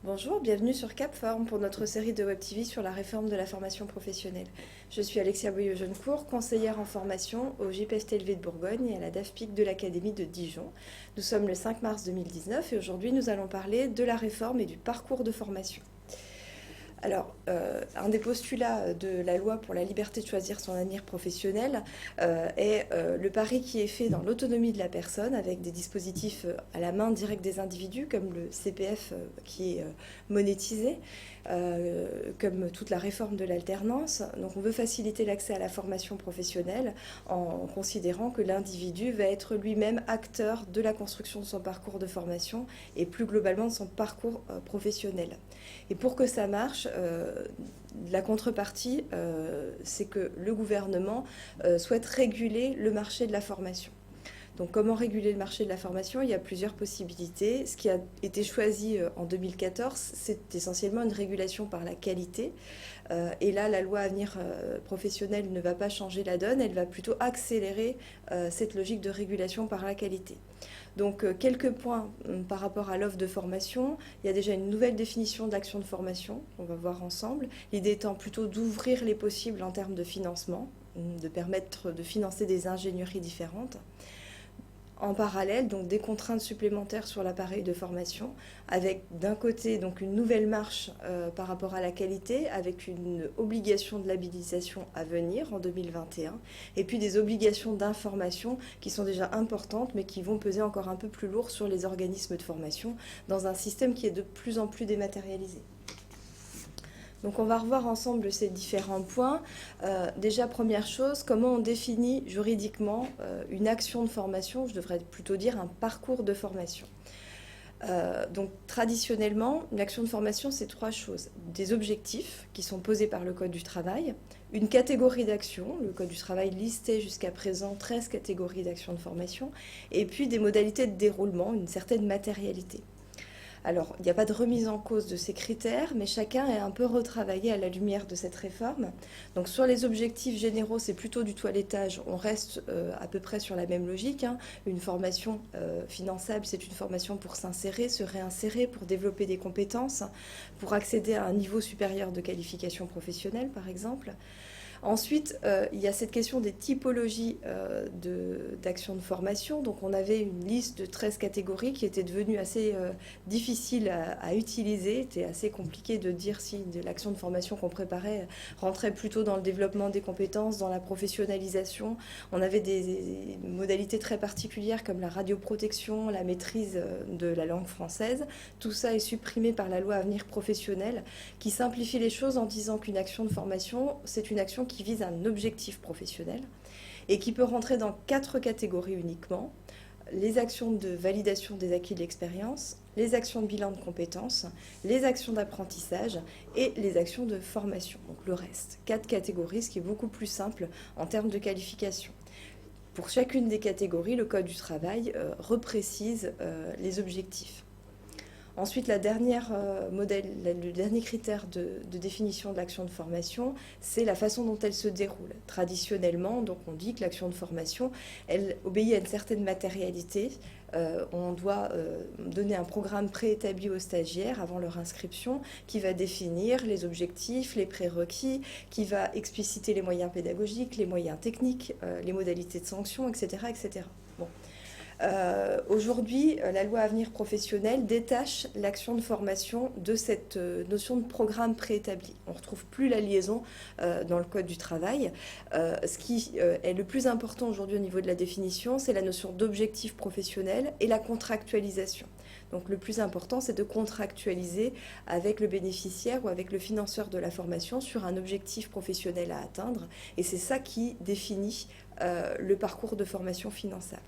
Bonjour, bienvenue sur CapForm pour notre série de Web TV sur la réforme de la formation professionnelle. Je suis Alexia Boyeux-Jeunecourt, conseillère en formation au JPSTLV de Bourgogne et à la DAFPIC de l'Académie de Dijon. Nous sommes le 5 mars 2019 et aujourd'hui nous allons parler de la réforme et du parcours de formation. Alors, un des postulats de la loi pour la liberté de choisir son avenir professionnel est le pari qui est fait dans l'autonomie de la personne avec des dispositifs à la main directe des individus comme le CPF qui est monétisé, comme toute la réforme de l'alternance. Donc on veut faciliter l'accès à la formation professionnelle en considérant que l'individu va être lui-même acteur de la construction de son parcours de formation et plus globalement de son parcours professionnel. Et pour que ça marche, la contrepartie, c'est que le gouvernement souhaite réguler le marché de la formation. Donc comment réguler le marché de la formation? Il y a plusieurs possibilités. Ce qui a été choisi en 2014, c'est essentiellement une régulation par la qualité. Et là, la loi Avenir professionnel ne va pas changer la donne, elle va plutôt accélérer cette logique de régulation par la qualité. Donc quelques points par rapport à l'offre de formation. Il y a déjà une nouvelle définition de l'action de formation, on va voir ensemble. L'idée étant plutôt d'ouvrir les possibles en termes de financement, de permettre de financer des ingénieries différentes. En parallèle, donc des contraintes supplémentaires sur l'appareil de formation, avec d'un côté donc une nouvelle marche par rapport à la qualité, avec une obligation de labellisation à venir en 2021, et puis des obligations d'information qui sont déjà importantes, mais qui vont peser encore un peu plus lourd sur les organismes de formation, dans un système qui est de plus en plus dématérialisé. Donc on va revoir ensemble ces différents points. Déjà, première chose, comment on définit juridiquement une action de formation, je devrais plutôt dire un parcours de formation. Donc traditionnellement, une action de formation, c'est trois choses. Des objectifs qui sont posés par le Code du travail, une catégorie d'actions, le Code du travail listait jusqu'à présent 13 catégories d'actions de formation, et puis des modalités de déroulement, une certaine matérialité. Alors, il n'y a pas de remise en cause de ces critères, mais chacun est un peu retravaillé à la lumière de cette réforme. Donc, sur les objectifs généraux, c'est plutôt du toilettage. On reste à peu près sur la même logique, hein. Une formation finançable, c'est une formation pour s'insérer, se réinsérer, pour développer des compétences, pour accéder à un niveau supérieur de qualification professionnelle, par exemple. Ensuite, il y a cette question des typologies d'actions de formation. Donc on avait une liste de 13 catégories qui était devenue assez difficile à utiliser. C'était assez compliqué de dire si l'action de formation qu'on préparait rentrait plutôt dans le développement des compétences, dans la professionnalisation. On avait des modalités très particulières comme la radioprotection, la maîtrise de la langue française. Tout ça est supprimé par la loi Avenir professionnel qui simplifie les choses en disant qu'une action de formation, c'est une action qui vise un objectif professionnel et qui peut rentrer dans 4 catégories uniquement. Les actions de validation des acquis de l'expérience, les actions de bilan de compétences, les actions d'apprentissage et les actions de formation. Donc le reste, 4 catégories, ce qui est beaucoup plus simple en termes de qualification. Pour chacune des catégories, le Code du travail reprécise les objectifs. Ensuite, le dernier critère de définition de l'action de formation, c'est la façon dont elle se déroule. Traditionnellement, donc on dit que l'action de formation, elle obéit à une certaine matérialité. On doit donner un programme préétabli aux stagiaires avant leur inscription qui va définir les objectifs, les prérequis, qui va expliciter les moyens pédagogiques, les moyens techniques, les modalités de sanction, etc. etc. Bon. Aujourd'hui, la loi Avenir professionnel détache l'action de formation de cette notion de programme préétabli. On ne retrouve plus la liaison dans le Code du travail. Ce qui est le plus important aujourd'hui au niveau de la définition, c'est la notion d'objectif professionnel et la contractualisation. Donc le plus important, c'est de contractualiser avec le bénéficiaire ou avec le financeur de la formation sur un objectif professionnel à atteindre. Et c'est ça qui définit le parcours de formation finançable.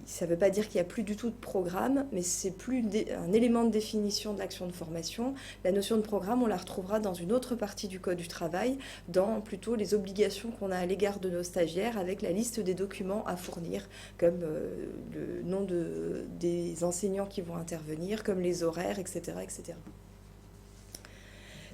Ça ne veut pas dire qu'il n'y a plus du tout de programme, mais c'est plus un élément de définition de l'action de formation. La notion de programme, on la retrouvera dans une autre partie du Code du travail, dans plutôt les obligations qu'on a à l'égard de nos stagiaires, avec la liste des documents à fournir, comme le nom des enseignants qui vont intervenir, comme les horaires, etc. etc.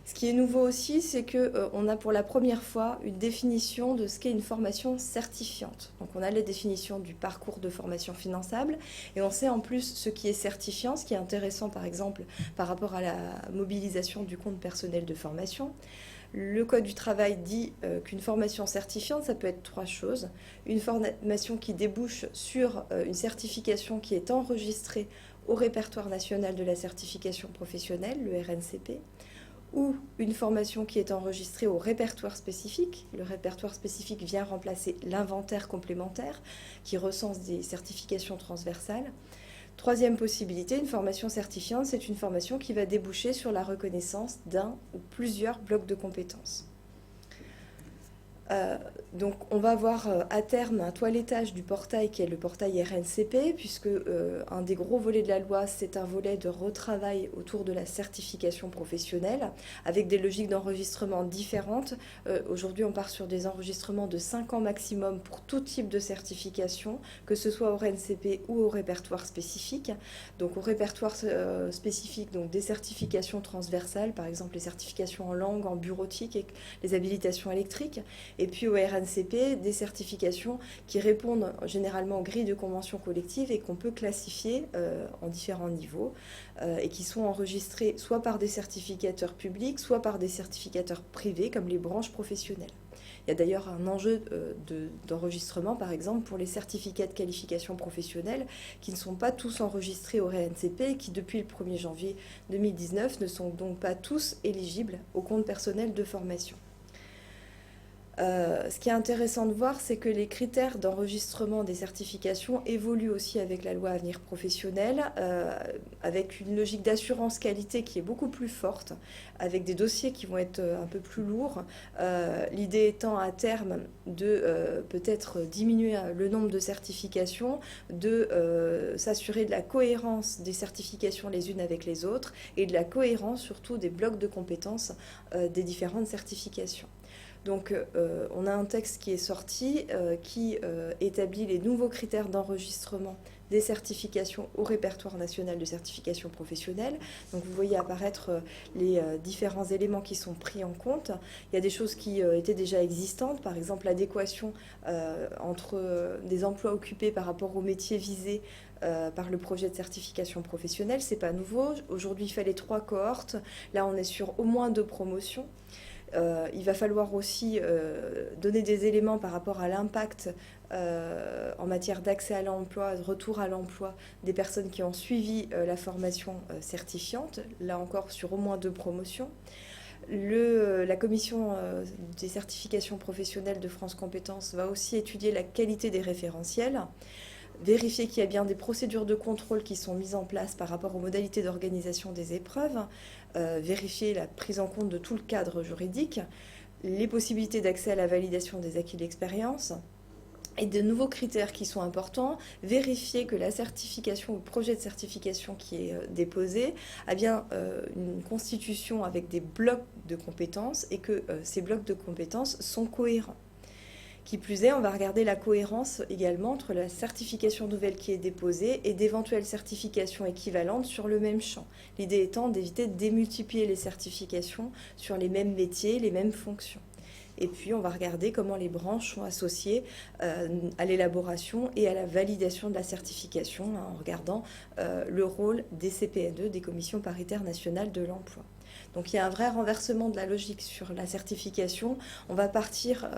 Ce qui est nouveau aussi, c'est qu'on a pour la première fois une définition de ce qu'est une formation certifiante. Donc on a la définition du parcours de formation finançable et on sait en plus ce qui est certifiant, ce qui est intéressant par exemple par rapport à la mobilisation du compte personnel de formation. Le Code du travail dit qu'une formation certifiante, ça peut être trois choses. Une formation qui débouche sur une certification qui est enregistrée au répertoire national de la certification professionnelle, le RNCP, ou une formation qui est enregistrée au répertoire spécifique. Le répertoire spécifique vient remplacer l'inventaire complémentaire qui recense des certifications transversales. Troisième possibilité, une formation certifiante, c'est une formation qui va déboucher sur la reconnaissance d'un ou plusieurs blocs de compétences. Donc on va avoir à terme un toilettage du portail qui est le portail RNCP, puisque un des gros volets de la loi, c'est un volet de retravail autour de la certification professionnelle, avec des logiques d'enregistrement différentes. Aujourd'hui, on part sur des enregistrements de 5 ans maximum pour tout type de certification, que ce soit au RNCP ou au répertoire spécifique. Donc au répertoire spécifique, donc des certifications transversales, par exemple les certifications en langue, en bureautique et les habilitations électriques. Et puis au RNCP, des certifications qui répondent généralement aux grilles de convention collective et qu'on peut classifier en différents niveaux et qui sont enregistrées soit par des certificateurs publics, soit par des certificateurs privés comme les branches professionnelles. Il y a d'ailleurs un enjeu d'enregistrement, par exemple, pour les certificats de qualification professionnelle qui ne sont pas tous enregistrés au RNCP et qui, depuis le 1er janvier 2019, ne sont donc pas tous éligibles au compte personnel de formation. Ce qui est intéressant de voir, c'est que les critères d'enregistrement des certifications évoluent aussi avec la loi Avenir Professionnel, avec une logique d'assurance qualité qui est beaucoup plus forte, avec des dossiers qui vont être un peu plus lourds. L'idée étant à terme de peut-être diminuer le nombre de certifications, de s'assurer de la cohérence des certifications les unes avec les autres et de la cohérence surtout des blocs de compétences des différentes certifications. Donc on a un texte qui est sorti qui établit les nouveaux critères d'enregistrement des certifications au répertoire national de certification professionnelle. Donc vous voyez apparaître les différents éléments qui sont pris en compte. Il y a des choses qui étaient déjà existantes, par exemple l'adéquation entre des emplois occupés par rapport aux métiers visés par le projet de certification professionnelle. C'est pas nouveau. Aujourd'hui, il fallait 3 cohortes. Là, on est sur au moins 2 promotions. Il va falloir aussi donner des éléments par rapport à l'impact en matière d'accès à l'emploi, de retour à l'emploi des personnes qui ont suivi la formation certifiante, là encore sur au moins 2 promotions. La commission des certifications professionnelles de France Compétences va aussi étudier la qualité des référentiels, vérifier qu'il y a bien des procédures de contrôle qui sont mises en place par rapport aux modalités d'organisation des épreuves, vérifier la prise en compte de tout le cadre juridique, les possibilités d'accès à la validation des acquis de l'expérience et de nouveaux critères qui sont importants, vérifier que la certification ou le projet de certification qui est déposé a bien une constitution avec des blocs de compétences et que ces blocs de compétences sont cohérents. Qui plus est, on va regarder la cohérence également entre la certification nouvelle qui est déposée et d'éventuelles certifications équivalentes sur le même champ. L'idée étant d'éviter de démultiplier les certifications sur les mêmes métiers, les mêmes fonctions. Et puis, on va regarder comment les branches sont associées à l'élaboration et à la validation de la certification, en regardant le rôle des CPNE, des commissions paritaires nationales de l'emploi. Donc il y a un vrai renversement de la logique sur la certification. On va partir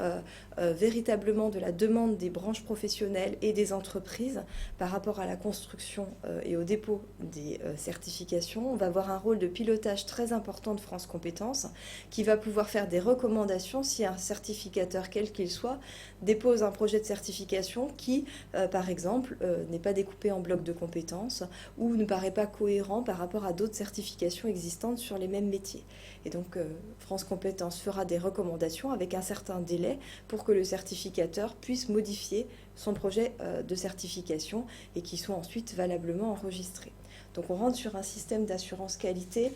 véritablement de la demande des branches professionnelles et des entreprises par rapport à la construction et au dépôt des certifications. On va avoir un rôle de pilotage très important de France Compétences qui va pouvoir faire des recommandations si un certificateur, quel qu'il soit, dépose un projet de certification qui, par exemple, n'est pas découpé en blocs de compétences ou ne paraît pas cohérent par rapport à d'autres certifications existantes sur les mêmes métiers. Et donc, France Compétences fera des recommandations avec un certain délai pour que le certificateur puisse modifier son projet de certification et qui soit ensuite valablement enregistré. Donc on rentre sur un système d'assurance qualité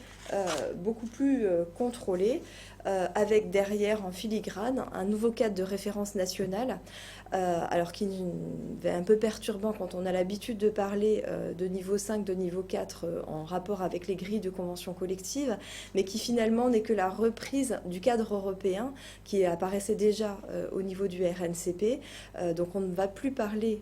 beaucoup plus contrôlé, avec derrière en filigrane un nouveau cadre de référence nationale, alors qui est un peu perturbant quand on a l'habitude de parler de niveau 5, de niveau 4 en rapport avec les grilles de convention collective, mais qui finalement n'est que la reprise du cadre européen qui apparaissait déjà au niveau du RNCP. Donc on ne va plus parler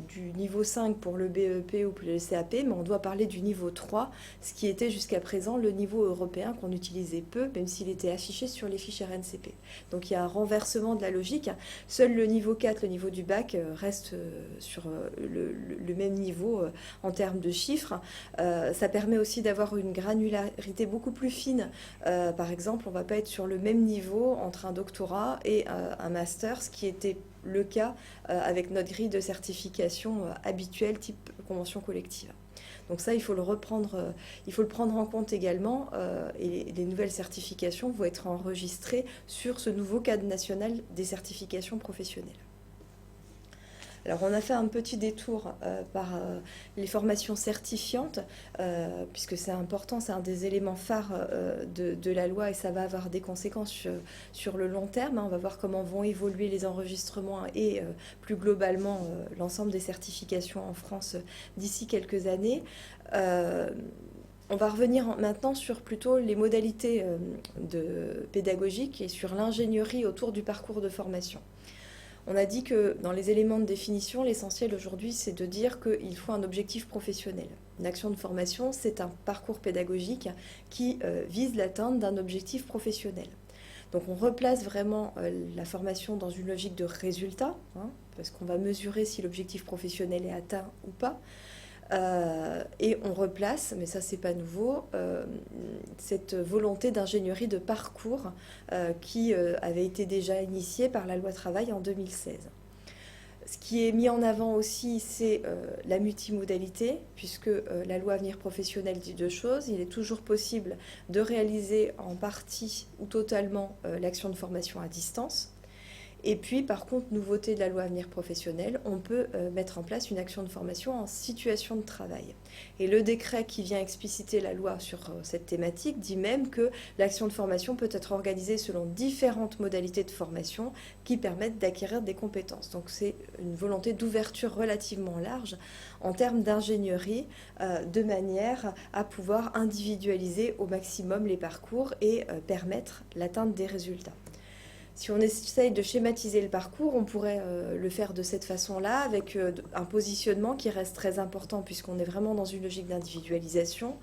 du niveau 5 pour le BEP ou pour le CAP, mais on doit parler du niveau 3, ce qui était jusqu'à présent le niveau européen qu'on utilisait peu, même s'il était affiché sur les fiches RNCP. Donc il y a un renversement de la logique. Seul le niveau 4, le niveau du bac, reste sur le même niveau en termes de chiffres. Ça permet aussi d'avoir une granularité beaucoup plus fine. Par exemple, on ne va pas être sur le même niveau entre un doctorat et un master, ce qui était le cas avec notre grille de certification habituelle type convention collective. Donc ça, il faut le prendre en compte également, et les nouvelles certifications vont être enregistrées sur ce nouveau cadre national des certifications professionnelles. Alors on a fait un petit détour par les formations certifiantes, puisque c'est important, c'est un des éléments phares de la loi et ça va avoir des conséquences sur le long terme. On va voir comment vont évoluer les enregistrements et plus globalement l'ensemble des certifications en France d'ici quelques années. On va revenir maintenant sur plutôt les modalités pédagogiques et sur l'ingénierie autour du parcours de formation. On a dit que dans les éléments de définition, l'essentiel aujourd'hui, c'est de dire qu'il faut un objectif professionnel. Une action de formation, c'est un parcours pédagogique qui vise l'atteinte d'un objectif professionnel. Donc on replace vraiment la formation dans une logique de résultat, parce qu'on va mesurer si l'objectif professionnel est atteint ou pas. Et on replace, mais ça c'est pas nouveau, cette volonté d'ingénierie de parcours qui avait été déjà initiée par la loi travail en 2016. Ce qui est mis en avant aussi, c'est la multimodalité, puisque la loi Avenir Professionnel dit deux choses. Il est toujours possible de réaliser en partie ou totalement l'action de formation à distance. Et puis, par contre, nouveauté de la loi Avenir Professionnel, on peut mettre en place une action de formation en situation de travail. Et le décret qui vient expliciter la loi sur cette thématique dit même que l'action de formation peut être organisée selon différentes modalités de formation qui permettent d'acquérir des compétences. Donc c'est une volonté d'ouverture relativement large en termes d'ingénierie, de manière à pouvoir individualiser au maximum les parcours et permettre l'atteinte des résultats. Si on essaye de schématiser le parcours, on pourrait le faire de cette façon-là, avec un positionnement qui reste très important puisqu'on est vraiment dans une logique d'individualisation,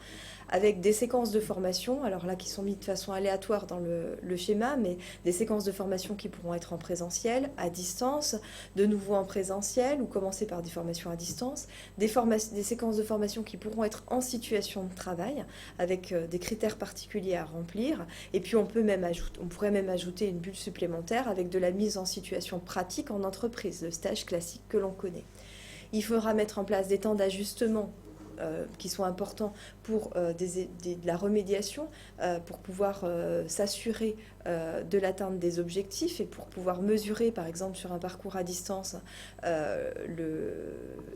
avec des séquences de formation, alors là qui sont mises de façon aléatoire dans le schéma, mais des séquences de formation qui pourront être en présentiel, à distance, de nouveau en présentiel, ou commencer par des formations à distance, des séquences de formation qui pourront être en situation de travail, avec des critères particuliers à remplir, et puis on pourrait même ajouter une bulle supplémentaire avec de la mise en situation pratique en entreprise, le stage classique que l'on connaît. Il faudra mettre en place des temps d'ajustement qui sont importants pour de la remédiation, pour pouvoir s'assurer de l'atteinte des objectifs et pour pouvoir mesurer, par exemple, sur un parcours à distance,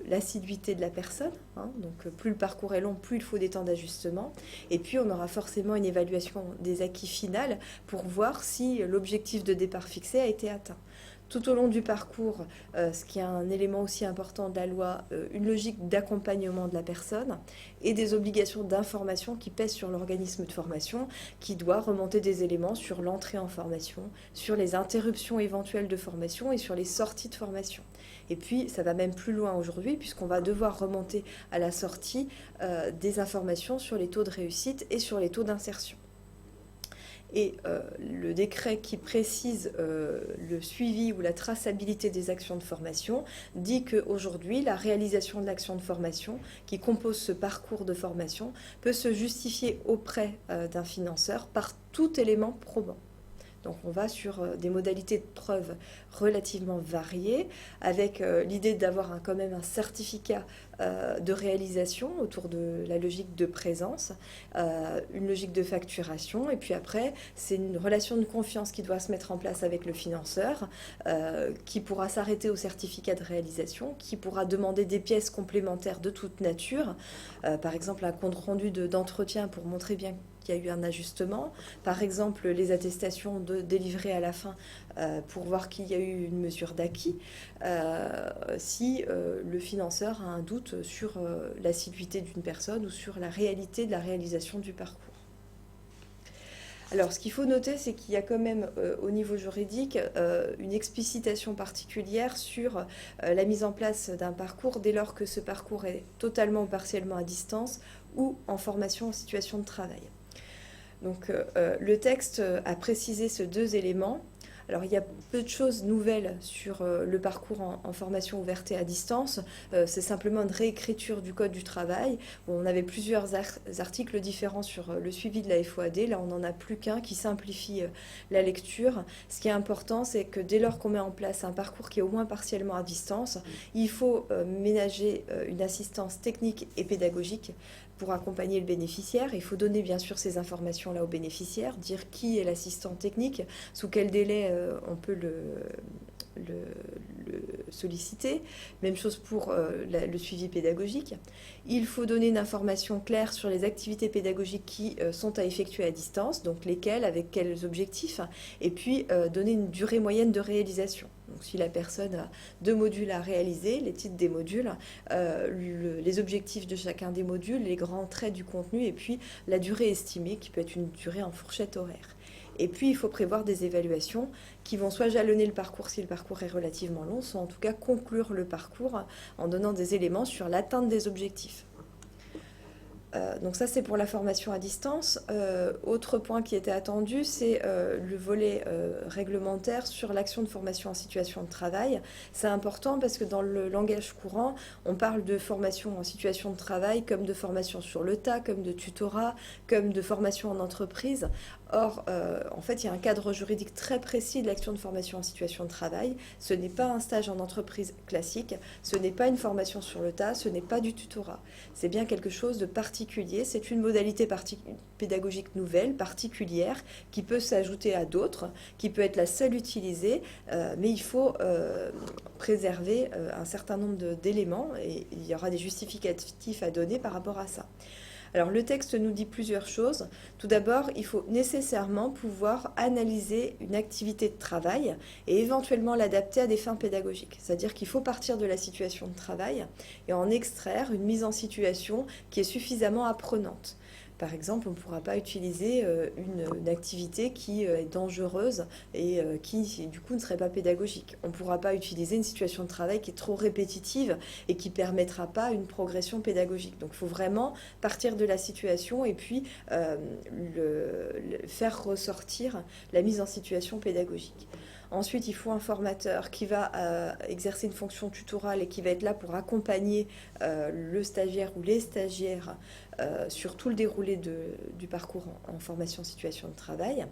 l'assiduité de la personne. Donc, plus le parcours est long, plus il faut des temps d'ajustement. Et puis, on aura forcément une évaluation des acquis finales pour voir si l'objectif de départ fixé a été atteint. Tout au long du parcours, ce qui est un élément aussi important de la loi, une logique d'accompagnement de la personne et des obligations d'information qui pèsent sur l'organisme de formation, qui doit remonter des éléments sur l'entrée en formation, sur les interruptions éventuelles de formation et sur les sorties de formation. Et puis, ça va même plus loin aujourd'hui, puisqu'on va devoir remonter à la sortie des informations sur les taux de réussite et sur les taux d'insertion. Et le décret qui précise le suivi ou la traçabilité des actions de formation dit qu'aujourd'hui, la réalisation de l'action de formation qui compose ce parcours de formation peut se justifier auprès d'un financeur par tout élément probant. Donc on va sur des modalités de preuve relativement variées, avec l'idée d'avoir quand même un certificat de réalisation autour de la logique de présence, une logique de facturation, et puis après, c'est une relation de confiance qui doit se mettre en place avec le financeur, qui pourra s'arrêter au certificat de réalisation, qui pourra demander des pièces complémentaires de toute nature, par exemple un compte rendu d'entretien pour montrer bien qu'il y a eu un ajustement, par exemple les attestations délivrées à la fin pour voir qu'il y a eu une mesure d'acquis, si le financeur a un doute sur l'assiduité d'une personne ou sur la réalité de la réalisation du parcours. Alors, ce qu'il faut noter, c'est qu'il y a quand même, au niveau juridique, une explicitation particulière sur la mise en place d'un parcours dès lors que ce parcours est totalement ou partiellement à distance ou en formation en situation de travail. Donc, le texte a précisé ces deux éléments. Alors, il y a peu de choses nouvelles sur le parcours en formation ouverte et à distance. C'est simplement une réécriture du Code du travail. On avait plusieurs articles différents sur le suivi de la FOAD. Là, on n'en a plus qu'un qui simplifie la lecture. Ce qui est important, c'est que dès lors qu'on met en place un parcours qui est au moins partiellement à distance, il faut ménager une assistance technique et pédagogique pour accompagner le bénéficiaire. Il faut donner bien sûr ces informations-là au bénéficiaire, dire qui est l'assistant technique, sous quel délai on peut le solliciter. Même chose pour le suivi pédagogique. Il faut donner une information claire sur les activités pédagogiques qui sont à effectuer à distance, donc lesquelles, avec quels objectifs, et puis donner une durée moyenne de réalisation. Donc, si la personne a 2 modules à réaliser, les titres des modules, les objectifs de chacun des modules, les grands traits du contenu, et puis la durée estimée, qui peut être une durée en fourchette horaire. Et puis, il faut prévoir des évaluations qui vont soit jalonner le parcours si le parcours est relativement long, soit en tout cas conclure le parcours en donnant des éléments sur l'atteinte des objectifs. Donc ça, c'est pour la formation à distance. Autre point qui était attendu, c'est le volet réglementaire sur l'action de formation en situation de travail. C'est important parce que dans le langage courant, on parle de formation en situation de travail comme de formation sur le tas, comme de tutorat, comme de formation en entreprise. Or, en fait, il y a un cadre juridique très précis de l'action de formation en situation de travail. Ce n'est pas un stage en entreprise classique, ce n'est pas une formation sur le tas, ce n'est pas du tutorat. C'est bien quelque chose de particulier, c'est une modalité pédagogique nouvelle, particulière, qui peut s'ajouter à d'autres, qui peut être la seule utilisée, mais il faut préserver un certain nombre d'éléments et il y aura des justificatifs à donner par rapport à ça. Alors le texte nous dit plusieurs choses. Tout d'abord, il faut nécessairement pouvoir analyser une activité de travail et éventuellement l'adapter à des fins pédagogiques. C'est-à-dire qu'il faut partir de la situation de travail et en extraire une mise en situation qui est suffisamment apprenante. Par exemple, on ne pourra pas utiliser une activité qui est dangereuse et qui, du coup, ne serait pas pédagogique. On ne pourra pas utiliser une situation de travail qui est trop répétitive et qui ne permettra pas une progression pédagogique. Donc, il faut vraiment partir de la situation et puis faire ressortir la mise en situation pédagogique. Ensuite, il faut un formateur qui va exercer une fonction tutorale et qui va être là pour accompagner le stagiaire ou les stagiaires sur tout le déroulé du parcours en formation en situation de travail.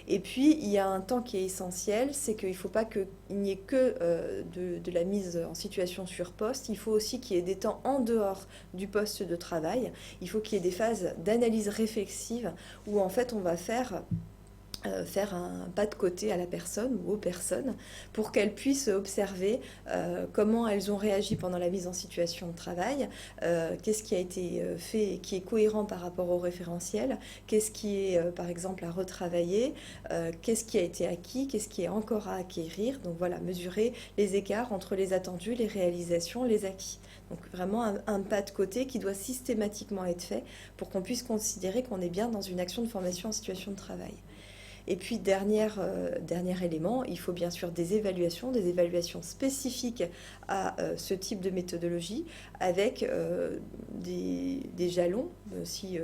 Et puis, il y a un temps qui est essentiel, c'est qu'il ne faut pas qu'il n'y ait que de la mise en situation sur poste, il faut aussi qu'il y ait des temps en dehors du poste de travail, il faut qu'il y ait des phases d'analyse réflexive où en fait on va faire un pas de côté à la personne ou aux personnes pour qu'elles puissent observer comment elles ont réagi pendant la mise en situation de travail, qu'est-ce qui a été fait et qui est cohérent par rapport au référentiel, qu'est-ce qui est par exemple à retravailler, qu'est-ce qui a été acquis, qu'est-ce qui est encore à acquérir. Donc voilà, mesurer les écarts entre les attendus, les réalisations, les acquis. Donc vraiment un pas de côté qui doit systématiquement être fait pour qu'on puisse considérer qu'on est bien dans une action de formation en situation de travail. Et puis, dernier élément, il faut bien sûr des évaluations spécifiques à ce type de méthodologie, avec des jalons, si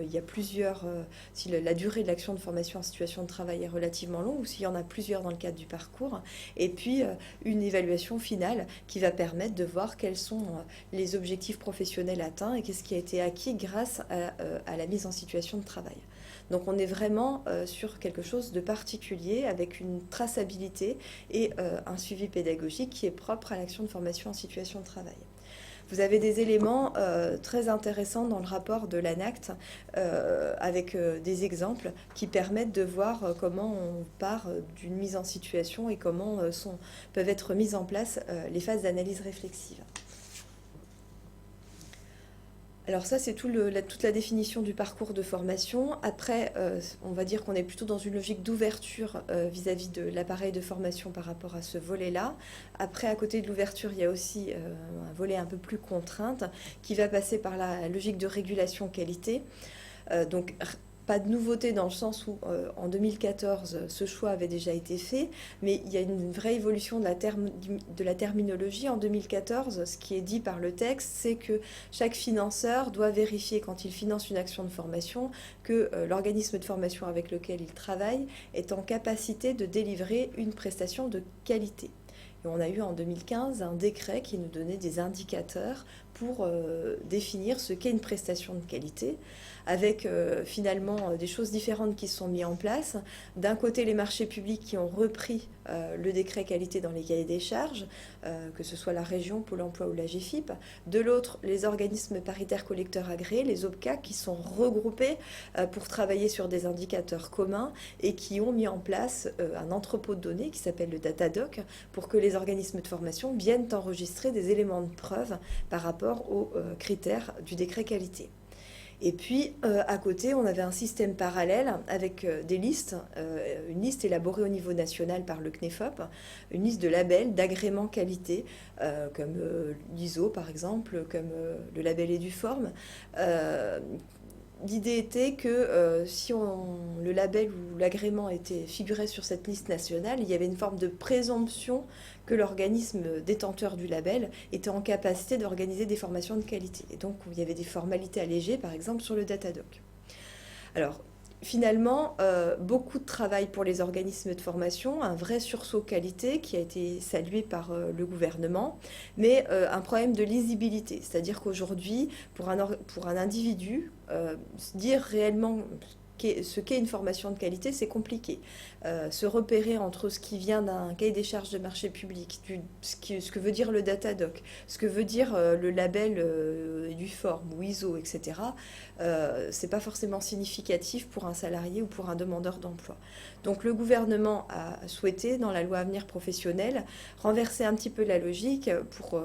la durée de l'action de formation en situation de travail est relativement longue, ou s'il y en a plusieurs dans le cadre du parcours, et puis une évaluation finale qui va permettre de voir quels sont les objectifs professionnels atteints et qu'est-ce qui a été acquis grâce à la mise en situation de travail. Donc on est vraiment sur quelque chose de particulier avec une traçabilité et un suivi pédagogique qui est propre à l'action de formation en situation de travail. Vous avez des éléments très intéressants dans le rapport de l'ANACT avec des exemples qui permettent de voir comment on part d'une mise en situation et comment peuvent être mises en place les phases d'analyse réflexive. Alors ça, c'est toute la définition du parcours de formation. Après, on va dire qu'on est plutôt dans une logique d'ouverture vis-à-vis de l'appareil de formation par rapport à ce volet-là. Après, à côté de l'ouverture, il y a aussi un volet un peu plus contrainte qui va passer par la logique de régulation qualité. Donc, pas de nouveauté dans le sens où en 2014 ce choix avait déjà été fait, mais il y a une vraie évolution de la terminologie. En 2014, ce qui est dit par le texte, c'est que chaque financeur doit vérifier quand il finance une action de formation que l'organisme de formation avec lequel il travaille est en capacité de délivrer une prestation de qualité. Et on a eu en 2015 un décret qui nous donnait des indicateurs pour définir ce qu'est une prestation de qualité, avec finalement des choses différentes qui se sont mises en place. D'un côté, les marchés publics qui ont repris le décret qualité dans les cahiers des charges, que ce soit la région, Pôle emploi ou la GFIP. De l'autre, les organismes paritaires collecteurs agréés, les OPCA, qui sont regroupés pour travailler sur des indicateurs communs et qui ont mis en place un entrepôt de données qui s'appelle le Datadoc pour que les organismes de formation viennent enregistrer des éléments de preuve par rapport aux critères du décret qualité. Et puis, à côté, on avait un système parallèle avec des listes, une liste élaborée au niveau national par le CNEFOP, une liste de labels, d'agréments qualité, comme l'ISO par exemple, comme le label EduForm. L'idée était que si le label ou l'agrément figurait sur cette liste nationale, il y avait une forme de présomption que l'organisme détenteur du label était en capacité d'organiser des formations de qualité. Et donc, il y avait des formalités allégées, par exemple, sur le Datadoc. Alors, finalement, beaucoup de travail pour les organismes de formation, un vrai sursaut qualité qui a été salué par le gouvernement, mais un problème de lisibilité. C'est-à-dire qu'aujourd'hui, pour un individu, dire réellement ce qu'est une formation de qualité, c'est compliqué. Se repérer entre ce qui vient d'un cahier des charges de marché public, ce que veut dire le Datadoc, ce que veut dire le label EduForm ou ISO, etc., c'est pas forcément significatif pour un salarié ou pour un demandeur d'emploi. Donc le gouvernement a souhaité, dans la loi Avenir professionnel, renverser un petit peu la logique pour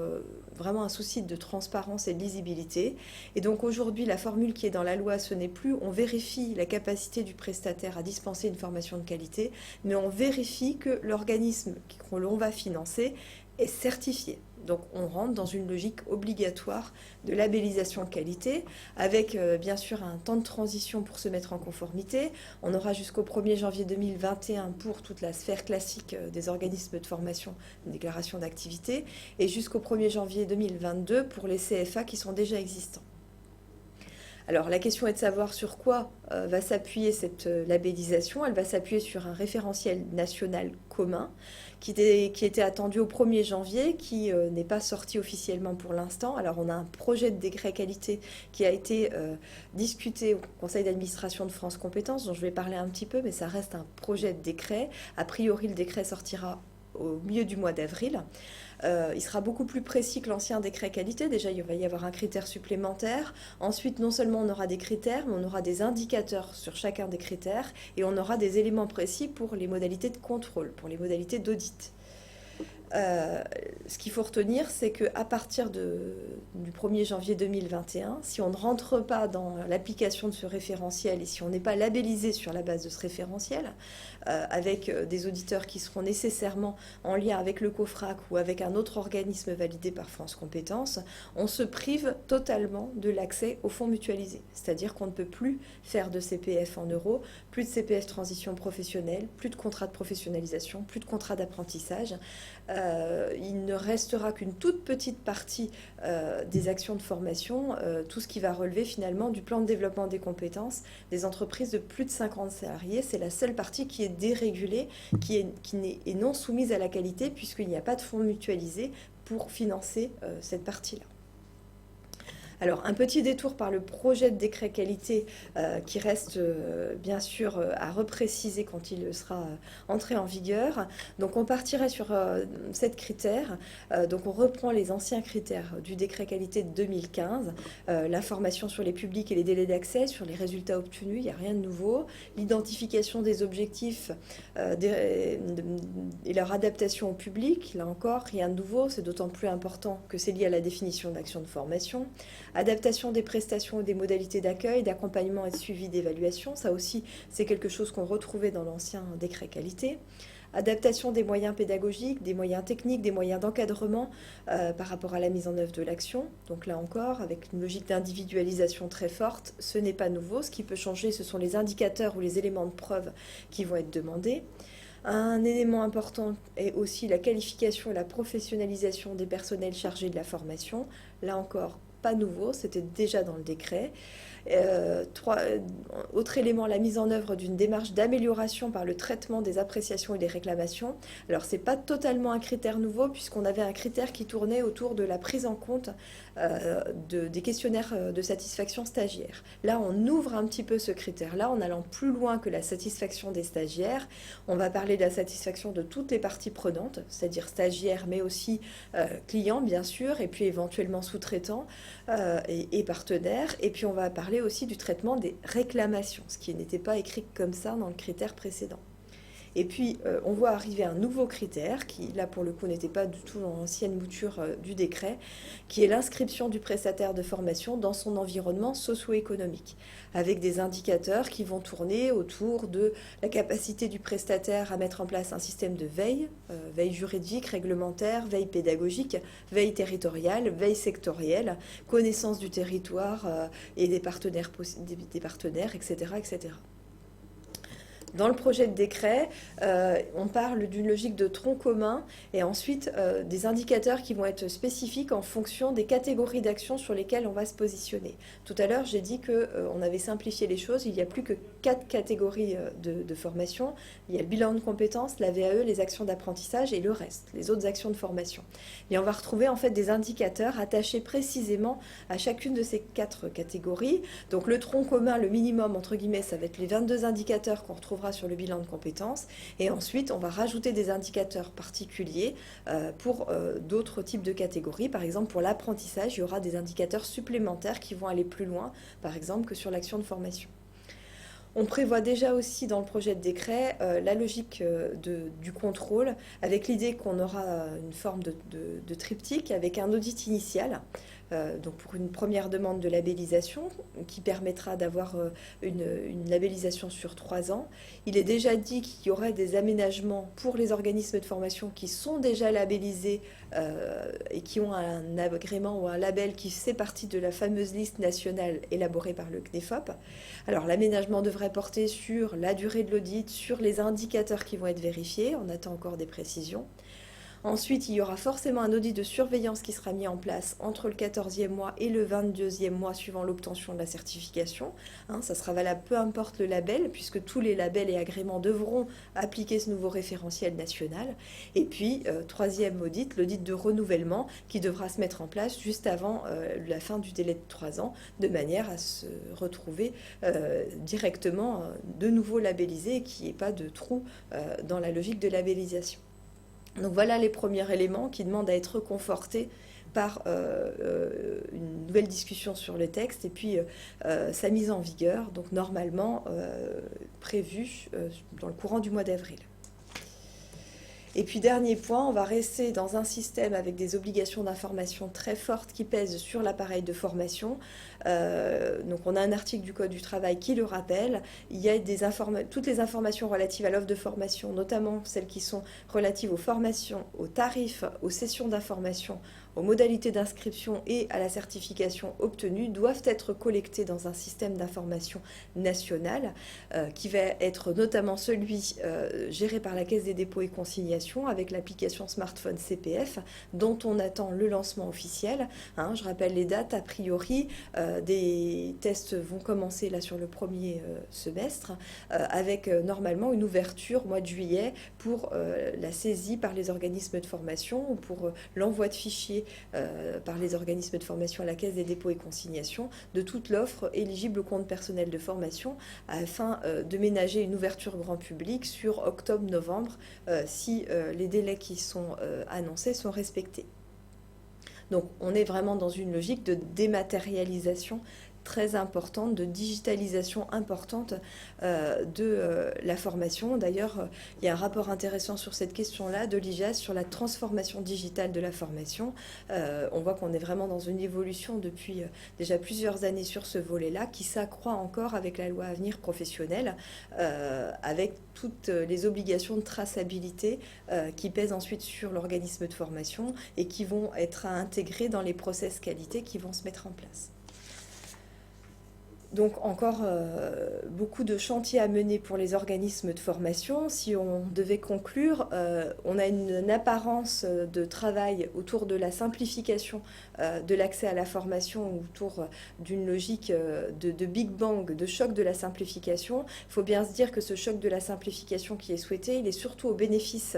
vraiment un souci de transparence et de lisibilité. Et donc aujourd'hui, la formule qui est dans la loi, ce n'est plus on vérifie la capacité du prestataire à dispenser une formation de qualité, mais on vérifie que l'organisme que l'on va financer est certifié. Donc on rentre dans une logique obligatoire de labellisation qualité, avec bien sûr un temps de transition pour se mettre en conformité. On aura jusqu'au 1er janvier 2021 pour toute la sphère classique des organismes de formation, une déclaration d'activité, et jusqu'au 1er janvier 2022 pour les CFA qui sont déjà existants. Alors la question est de savoir sur quoi va s'appuyer cette labellisation. Elle va s'appuyer sur un référentiel national commun qui était attendu au 1er janvier, qui n'est pas sorti officiellement pour l'instant. Alors on a un projet de décret qualité qui a été discuté au Conseil d'administration de France Compétences, dont je vais parler un petit peu, mais ça reste un projet de décret. A priori, le décret sortira au milieu du mois d'avril. Il sera beaucoup plus précis que l'ancien décret qualité. Déjà, il va y avoir un critère supplémentaire. Ensuite, non seulement on aura des critères, mais on aura des indicateurs sur chacun des critères et on aura des éléments précis pour les modalités de contrôle, pour les modalités d'audit. Ce qu'il faut retenir, c'est qu'à partir du 1er janvier 2021, si on ne rentre pas dans l'application de ce référentiel et si on n'est pas labellisé sur la base de ce référentiel, avec des auditeurs qui seront nécessairement en lien avec le COFRAC ou avec un autre organisme validé par France Compétences, on se prive totalement de l'accès aux fonds mutualisés. C'est-à-dire qu'on ne peut plus faire de CPF en euros, plus de CPF transition professionnelle, plus de contrat de professionnalisation, plus de contrat d'apprentissage. Il ne restera qu'une toute petite partie des actions de formation, tout ce qui va relever finalement du plan de développement des compétences des entreprises de plus de 50 salariés. C'est la seule partie qui est dérégulée, qui est non soumise à la qualité, puisqu'il n'y a pas de fonds mutualisés pour financer cette partie-là. Alors, un petit détour par le projet de décret qualité qui reste bien sûr à repréciser quand il sera entré en vigueur. Donc, on partirait sur 7 critères. Donc, on reprend les anciens critères du décret qualité de 2015. L'information sur les publics et les délais d'accès, sur les résultats obtenus, il n'y a rien de nouveau. L'identification des objectifs et leur adaptation au public, là encore, rien de nouveau. C'est d'autant plus important que c'est lié à la définition d'action de formation. Adaptation des prestations et des modalités d'accueil, d'accompagnement et de suivi d'évaluation. Ça aussi, c'est quelque chose qu'on retrouvait dans l'ancien décret qualité. Adaptation des moyens pédagogiques, des moyens techniques, des moyens d'encadrement par rapport à la mise en œuvre de l'action. Donc là encore, avec une logique d'individualisation très forte, ce n'est pas nouveau. Ce qui peut changer, ce sont les indicateurs ou les éléments de preuve qui vont être demandés. Un élément important est aussi la qualification et la professionnalisation des personnels chargés de la formation. Là encore, pas nouveau, c'était déjà dans le décret. Autre élément, la mise en œuvre d'une démarche d'amélioration par le traitement des appréciations et des réclamations. Alors, ce n'est pas totalement un critère nouveau, puisqu'on avait un critère qui tournait autour de la prise en compte des questionnaires de satisfaction stagiaire. Là, on ouvre un petit peu ce critère-là en allant plus loin que la satisfaction des stagiaires. On va parler de la satisfaction de toutes les parties prenantes, c'est-à-dire stagiaires, mais aussi clients, bien sûr, et puis éventuellement sous-traitants et partenaires. Et puis, on va parler aussi du traitement des réclamations, ce qui n'était pas écrit comme ça dans le critère précédent. Et puis, on voit arriver un nouveau critère qui, là, pour le coup, n'était pas du tout dans l'ancienne mouture du décret, qui est l'inscription du prestataire de formation dans son environnement socio-économique, avec des indicateurs qui vont tourner autour de la capacité du prestataire à mettre en place un système de veille, veille juridique, réglementaire, veille pédagogique, veille territoriale, veille sectorielle, connaissance du territoire et des partenaires, etc., etc. Dans le projet de décret, on parle d'une logique de tronc commun et ensuite des indicateurs qui vont être spécifiques en fonction des catégories d'actions sur lesquelles on va se positionner. Tout à l'heure, j'ai dit qu'on avait simplifié les choses. Il n'y a plus que 4 catégories de formation. Il y a le bilan de compétences, la VAE, les actions d'apprentissage et le reste, les autres actions de formation. Et on va retrouver en fait des indicateurs attachés précisément à chacune de ces 4 catégories. Donc le tronc commun, le minimum, entre guillemets, ça va être les 22 indicateurs qu'on retrouvera sur le bilan de compétences. Et ensuite, on va rajouter des indicateurs particuliers pour d'autres types de catégories. Par exemple, pour l'apprentissage, il y aura des indicateurs supplémentaires qui vont aller plus loin, par exemple, que sur l'action de formation. On prévoit déjà aussi dans le projet de décret la logique du contrôle, avec l'idée qu'on aura une forme de triptyque avec un audit initial. Donc pour une première demande de labellisation qui permettra d'avoir une labellisation sur 3 ans. Il est déjà dit qu'il y aurait des aménagements pour les organismes de formation qui sont déjà labellisés et qui ont un agrément ou un label qui fait partie de la fameuse liste nationale élaborée par le CNEFOP. Alors l'aménagement devrait porter sur la durée de l'audit, sur les indicateurs qui vont être vérifiés. On attend encore des précisions. Ensuite, il y aura forcément un audit de surveillance qui sera mis en place entre le 14e mois et le 22e mois suivant l'obtention de la certification. Ça sera valable peu importe le label, puisque tous les labels et agréments devront appliquer ce nouveau référentiel national. Et puis, troisième audit, l'audit de renouvellement qui devra se mettre en place juste avant la fin du délai de 3 ans, de manière à se retrouver directement de nouveau labellisé et qu'il n'y ait pas de trou dans la logique de labellisation. Donc voilà les premiers éléments qui demandent à être confortés par une nouvelle discussion sur le texte et puis sa mise en vigueur, donc normalement prévue dans le courant du mois d'avril. Et puis dernier point, on va rester dans un système avec des obligations d'information très fortes qui pèsent sur l'appareil de formation. Donc on a un article du Code du travail qui le rappelle. Il y a toutes les informations relatives à l'offre de formation, notamment celles qui sont relatives aux formations, aux tarifs, aux sessions d'information, aux modalités d'inscription et à la certification obtenue, doivent être collectées dans un système d'information national qui va être notamment celui géré par la Caisse des dépôts et consignations avec l'application smartphone CPF dont on attend le lancement officiel. Je rappelle les dates, a priori, des tests vont commencer là sur le premier semestre avec normalement une ouverture au mois de juillet pour la saisie par les organismes de formation ou pour l'envoi de fichiers envoyée par les organismes de formation à la Caisse des dépôts et consignations de toute l'offre éligible au compte personnel de formation afin de ménager une ouverture grand public sur octobre-novembre si les délais qui sont annoncés sont respectés. Donc on est vraiment dans une logique de dématérialisation très importante, de digitalisation importante de la formation. D'ailleurs, il y a un rapport intéressant sur cette question-là de l'IGAS sur la transformation digitale de la formation. On voit qu'on est vraiment dans une évolution depuis déjà plusieurs années sur ce volet-là, qui s'accroît encore avec la loi Avenir professionnel, avec toutes les obligations de traçabilité qui pèsent ensuite sur l'organisme de formation et qui vont être intégrées dans les process qualité qui vont se mettre en place. Donc encore beaucoup de chantiers à mener pour les organismes de formation. Si on devait conclure, on a une apparence de travail autour de la simplification de l'accès à la formation, autour d'une logique de Big Bang, de choc de la simplification. Il faut bien se dire que ce choc de la simplification qui est souhaité, il est surtout au bénéfice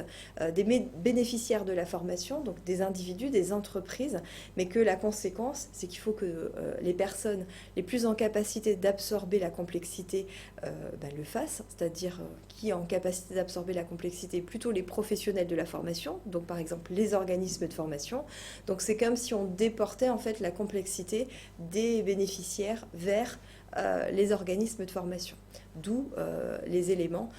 des bénéficiaires de la formation, donc des individus, des entreprises, mais que la conséquence, c'est qu'il faut que les personnes les plus en capacité d'absorber la complexité le fassent, c'est-à-dire qui est en capacité d'absorber la complexité, plutôt les professionnels de la formation, donc par exemple les organismes de formation. Donc c'est comme si on déportait en fait la complexité des bénéficiaires vers les organismes de formation. D'où les éléments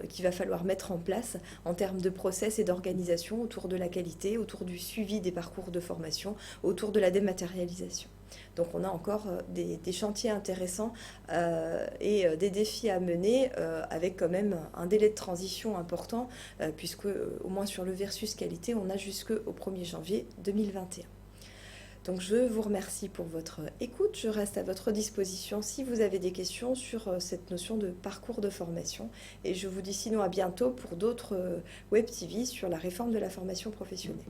qu'il va falloir mettre en place en termes de process et d'organisation autour de la qualité, autour du suivi des parcours de formation, autour de la dématérialisation. Donc on a encore des chantiers intéressants et des défis à mener avec quand même un délai de transition important puisque au moins sur le versus qualité, on a jusqu'au 1er janvier 2021. Donc je vous remercie pour votre écoute. Je reste à votre disposition si vous avez des questions sur cette notion de parcours de formation. Et je vous dis sinon à bientôt pour d'autres Web TV sur la réforme de la formation professionnelle.